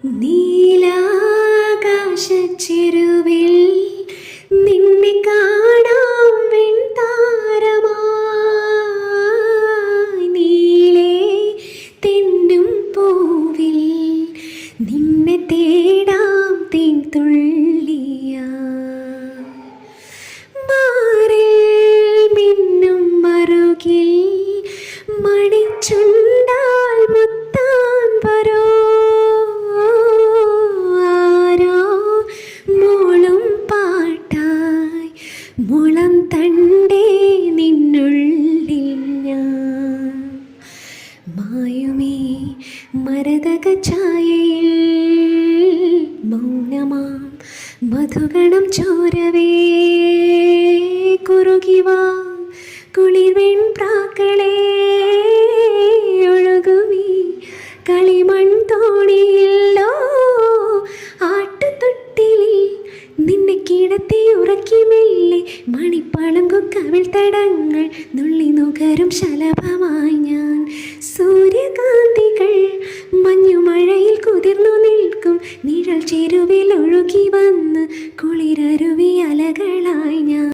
നീലാകാശച്ചെരുവിൽ നിന്നെ കാണാം വെൺതാരമായി. നീലേ തെന്നും പൂവിൽ നിന്നെ തേടാം തേൻതുള്ളിയാ. മാറിൽ മിന്നും മറുകിൽ മണിച്ചുണ്ടാൽ മുത്താൻ വരോ. ആരോ മോളും പാട്ടായി മുളം തണ്ടേ നിന്നുള്ളിൽ ഞാൻ. മായുമേ മരതക ഛായയിൽ മൗനമാം മധുഗണം ചോരവേ. കുറുകിവാ കുളിർവെൺ പ്രാക്കളേ, ഒഴുകുമീ കളിമൺ തോണിയില്ലോ. ആട്ടുതൊട്ടിലിൽ നിന്നെ കിടത്തി ഉറക്കി മെല്ലെ മണിപ്പളങ്കുക്കവിൾ തടങ്ങൾ നുള്ളി നുകരും ശലഭമായി ഞാൻ. സൂര്യകാന്തികൾ മഞ്ഞുമഴയിൽ കുതിർന്നു നിൽക്കും നിഴൽ ചെരുവിൽ ഒഴുകി വന്ന് കുളിരരുവി